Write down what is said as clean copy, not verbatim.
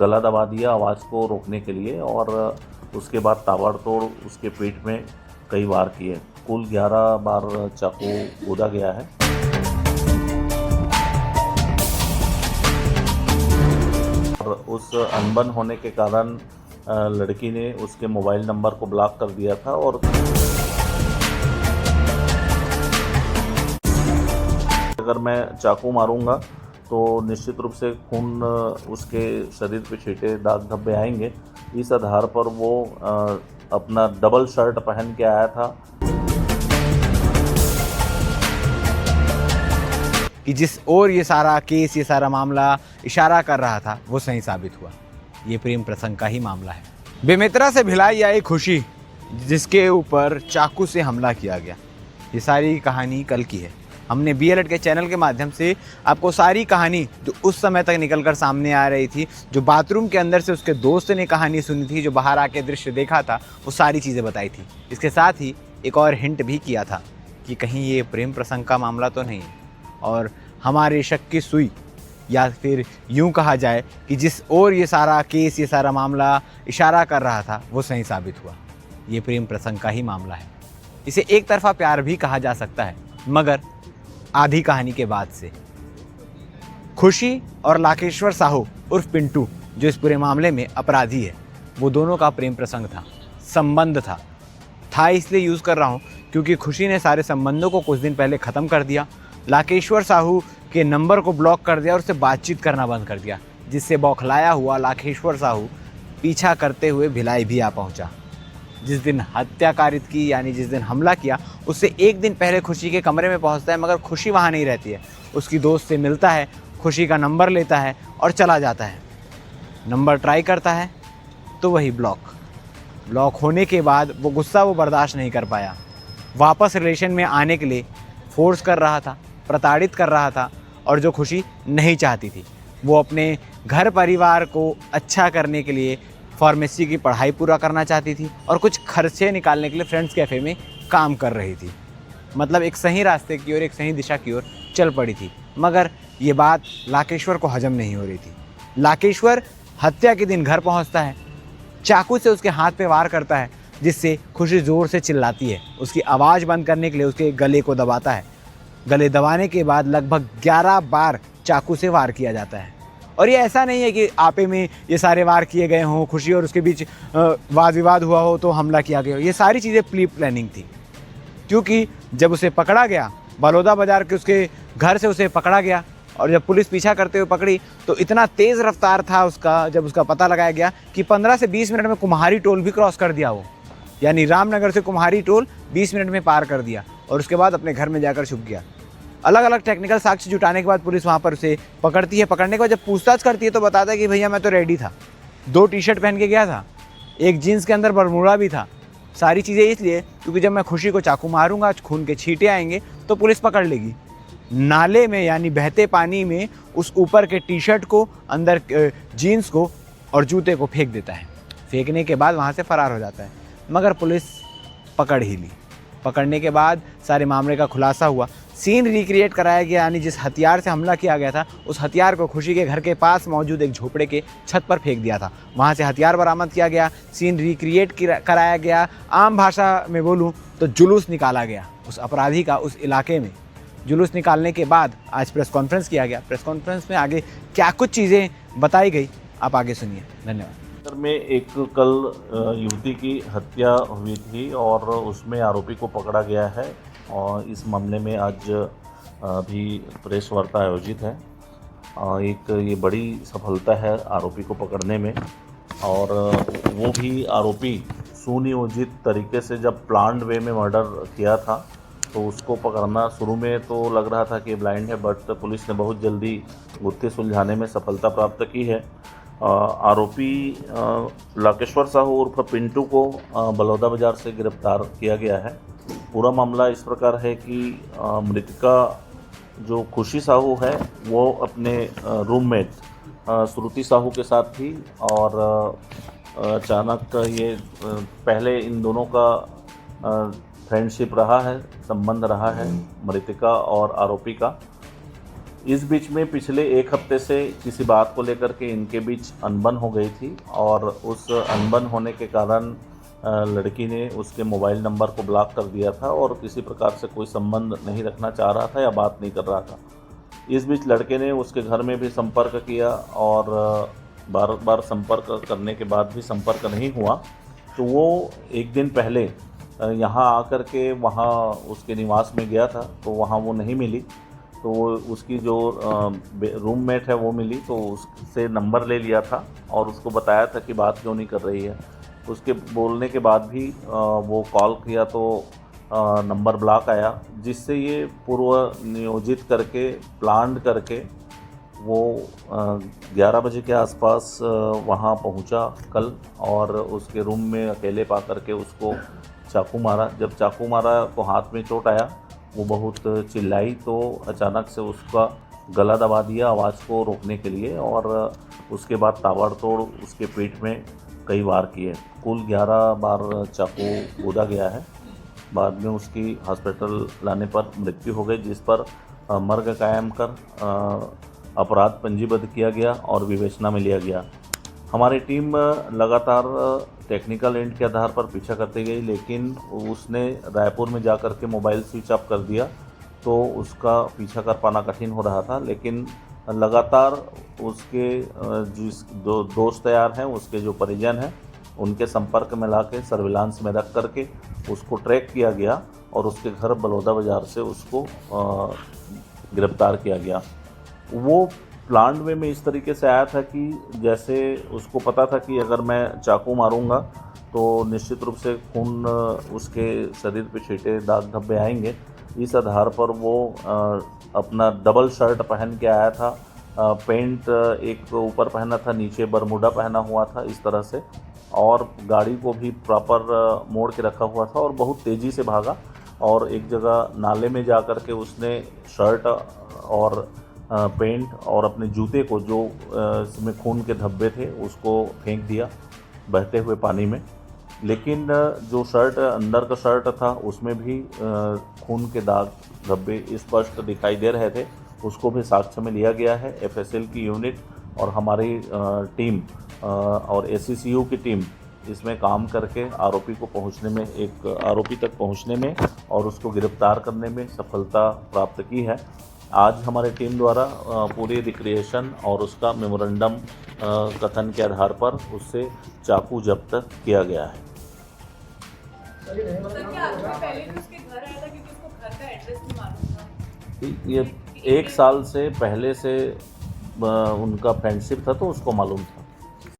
गला दबा दिया आवाज़ को रोकने के लिए और उसके बाद ताबड़तोड़ उसके पेट में कई वार किए। कुल 11 बार चाकू कूदा गया है। और उस अनबन होने के कारण लड़की ने उसके मोबाइल नंबर को ब्लॉक कर दिया था और अगर मैं चाकू मारूंगा तो निश्चित रूप से खून उसके शरीर पे छींटे दाग धब्बे आएंगे। इस आधार पर वो अपना डबल शर्ट पहन के आया था कि जिस ओर ये सारा केस, ये सारा मामला इशारा कर रहा था वो सही साबित हुआ। ये प्रेम प्रसंग का ही मामला है। बेमित्रा से भिलाई आई खुशी, जिसके ऊपर चाकू से हमला किया गया। ये सारी कहानी कल की है। हमने बी अलर्ट के चैनल के माध्यम से आपको सारी कहानी जो उस समय तक निकल कर सामने आ रही थी, जो बाथरूम के अंदर से उसके दोस्त ने कहानी सुनी थी, जो बाहर आके दृश्य देखा था, वो सारी चीज़ें बताई थी। इसके साथ ही एक और हिंट भी किया था कि कहीं ये प्रेम प्रसंग का मामला तो नहीं है। और हमारे शक की सुई, या फिर यूं कहा जाए कि जिस ओर ये सारा केस, ये सारा मामला इशारा कर रहा था, वो सही साबित हुआ। ये प्रेम प्रसंग का ही मामला है। इसे एक तरफा प्यार भी कहा जा सकता है, मगर आधी कहानी के बाद से खुशी और लाकेश्वर साहू उर्फ पिंटू, जो इस पूरे मामले में अपराधी है, वो दोनों का प्रेम प्रसंग था, संबंध था इसलिए यूज़ कर रहा हूँ क्योंकि खुशी ने सारे संबंधों को कुछ दिन पहले ख़त्म कर दिया, लाकेश्वर साहू के नंबर को ब्लॉक कर दिया और उससे बातचीत करना बंद कर दिया, जिससे बौखलाया हुआ लाकेश्वर साहू पीछा करते हुए भिलाई भी आ पहुंचा। जिस दिन हत्या कारित की, यानी जिस दिन हमला किया, उससे एक दिन पहले खुशी के कमरे में पहुंचता है, मगर खुशी वहां नहीं रहती है। उसकी दोस्त से मिलता है, खुशी का नंबर लेता है और चला जाता है। नंबर ट्राई करता है तो वही ब्लॉक होने के बाद वो गुस्सा वो बर्दाश्त नहीं कर पाया। वापस रिलेशन में आने के लिए फोर्स कर रहा था, प्रताड़ित कर रहा था, और जो खुशी नहीं चाहती थी, वो अपने घर परिवार को अच्छा करने के लिए फार्मेसी की पढ़ाई पूरा करना चाहती थी और कुछ खर्चे निकालने के लिए फ्रेंड्स कैफ़े में काम कर रही थी। मतलब एक सही रास्ते की ओर, एक सही दिशा की ओर चल पड़ी थी। मगर ये बात लाकेश्वर को हजम नहीं हो रही थी। लाकेश्वर हत्या के दिन घर पहुंचता है, चाकू से उसके हाथ पे वार करता है, जिससे खुशी ज़ोर से चिल्लाती है। उसकी आवाज़ बंद करने के लिए उसके गले को दबाता है। गले दबाने के बाद लगभग 11 बार चाकू से वार किया जाता है। और ये ऐसा नहीं है कि आपे में ये सारे वार किए गए हों, खुशी और उसके बीच वाद विवाद हुआ हो तो हमला किया गया हो। ये सारी चीज़ें प्री प्लानिंग थी, क्योंकि जब उसे पकड़ा गया, बलौदा बाज़ार के उसके घर से उसे पकड़ा गया, और जब पुलिस पीछा करते हुए पकड़ी तो इतना तेज़ रफ्तार था उसका, जब उसका पता लगाया गया कि 15 से 20 मिनट में कुम्हारी टोल भी क्रॉस कर दिया वो, यानी रामनगर से कुम्हारी टोल 20 मिनट में पार कर दिया और उसके बाद अपने घर में जाकर छुप गया। अलग अलग टेक्निकल साक्ष्य जुटाने के बाद पुलिस वहाँ पर उसे पकड़ती है। पकड़ने के बाद जब पूछताछ करती है तो बताता है कि भैया मैं तो रेडी था, 2 टी-शर्ट पहन के गया था, एक जीन्स के अंदर बरमूडा भी था। सारी चीज़ें इसलिए क्योंकि जब मैं खुशी को चाकू मारूंगा, खून के छींटे आएंगे तो पुलिस पकड़ लेगी। नाले में, यानी बहते पानी में, उस ऊपर के टी-शर्ट को, अंदर जीन्स को और जूते को फेंक देता है। फेंकने के बाद वहाँ से फरार हो जाता है, मगर पुलिस पकड़ ही ली। पकड़ने के बाद सारे मामले का खुलासा हुआ। सीन रिक्रिएट कराया गया, यानी जिस हथियार से हमला किया गया था उस हथियार को खुशी के घर के पास मौजूद एक झोपड़े के छत पर फेंक दिया था। वहाँ से हथियार बरामद किया गया, सीन रिक्रिएट कराया गया। आम भाषा में बोलूँ तो जुलूस निकाला गया उस अपराधी का उस इलाके में। जुलूस निकालने के बाद आज प्रेस कॉन्फ्रेंस किया गया। प्रेस कॉन्फ्रेंस में आगे क्या कुछ चीज़ें बताई गई, आप आगे सुनिए। धन्यवाद। में एक कल युवती की हत्या हुई थी और उसमें आरोपी को पकड़ा गया है और इस मामले में आज भी प्रेस वार्ता आयोजित है। एक ये बड़ी सफलता है आरोपी को पकड़ने में, और वो भी आरोपी सुनियोजित तरीके से जब प्लान्ड वे में मर्डर किया था तो उसको पकड़ना शुरू में तो लग रहा था कि ब्लाइंड है, बट पुलिस ने बहुत जल्दी गुत्थी सुलझाने में सफलता प्राप्त की है। आरोपी लाकेश्वर साहू उर्फ पिंटू को बलौदा बाज़ार से गिरफ्तार किया गया है। पूरा मामला इस प्रकार है कि मृतका जो खुशी साहू है वो अपने रूममेट श्रुति साहू के साथ थी, और अचानक ये पहले इन दोनों का फ्रेंडशिप रहा है, संबंध रहा है मृतका और आरोपी का। इस बीच में पिछले एक हफ्ते से किसी बात को लेकर के इनके बीच अनबन हो गई थी और उस अनबन होने के कारण लड़की ने उसके मोबाइल नंबर को ब्लॉक कर दिया था और किसी प्रकार से कोई संबंध नहीं रखना चाह रहा था या बात नहीं कर रहा था। इस बीच लड़के ने उसके घर में भी संपर्क किया और बार बार संपर्क करने के बाद भी संपर्क नहीं हुआ। तो वो एक दिन पहले यहाँ आकर के वहाँ उसके निवास में गया था, तो वहाँ वो नहीं मिली। तो वो उसकी जो रूममेट है वो मिली, तो उससे नंबर ले लिया था और उसको बताया था कि बात क्यों नहीं कर रही है। उसके बोलने के बाद भी वो कॉल किया तो नंबर ब्लॉक आया, जिससे ये पूर्व नियोजित करके प्लान करके वो 11 बजे के आसपास वहाँ पहुँचा कल और उसके रूम में अकेले पा करके उसको चाकू मारा। जब चाकू मारा तो हाथ में चोट आया, वो बहुत चिल्लाई तो अचानक से उसका गला दबा दिया आवाज़ को रोकने के लिए और उसके बाद ताबड़तोड़ उसके पीठ में कई वार किए। कुल 11 बार चाकू कूदा गया है। बाद में उसकी हॉस्पिटल लाने पर मृत्यु हो गई, जिस पर मर्ग कायम कर अपराध पंजीबद्ध किया गया और विवेचना में लिया गया। हमारी टीम लगातार टेक्निकल एंड के आधार पर पीछा करती गई, लेकिन उसने रायपुर में जा कर के मोबाइल स्विच ऑफ कर दिया, तो उसका पीछा कर पाना कठिन हो रहा था। लेकिन लगातार उसके जिस दो दोस्त यार हैं, उसके जो परिजन हैं, उनके संपर्क में ला के सर्विलांस में रख करके उसको ट्रैक किया गया और उसके घर बलौदा बाज़ार से उसको गिरफ्तार किया गया। वो प्लान वे में इस तरीके से आया था कि जैसे उसको पता था कि अगर मैं चाकू मारूंगा तो निश्चित रूप से खून उसके शरीर पे छींटे दाग धब्बे आएंगे। इस आधार पर वो अपना डबल शर्ट पहन के आया था, पेंट एक ऊपर पहना था, नीचे बरमूडा पहना हुआ था इस तरह से, और गाड़ी को भी प्रॉपर मोड़ के रखा हुआ था और बहुत तेज़ी से भागा और एक जगह नाले में जा कर के उसने शर्ट और पेंट और अपने जूते को, जो इसमें खून के धब्बे थे, उसको फेंक दिया बहते हुए पानी में। लेकिन जो शर्ट अंदर का शर्ट था उसमें भी खून के दाग धब्बे स्पष्ट दिखाई दे रहे थे। उसको भी साक्ष्य में लिया गया है। एफएसएल की यूनिट और हमारी टीम और एससीसीयू की टीम इसमें काम करके आरोपी को पहुंचने में, एक आरोपी तक पहुंचने में और उसको गिरफ्तार करने में सफलता प्राप्त की है। आज हमारी टीम द्वारा पूरी रिक्रिएशन और उसका मेमोरेंडम कथन के आधार पर उससे चाकू जब्त किया गया है। सर, क्या आरोपी पहले भी उसके घर आया था, क्योंकि उसको घर का एड्रेस नहीं मालूम था? ये 1 साल से पहले से उनका फ्रेंडशिप था, तो उसको मालूम था।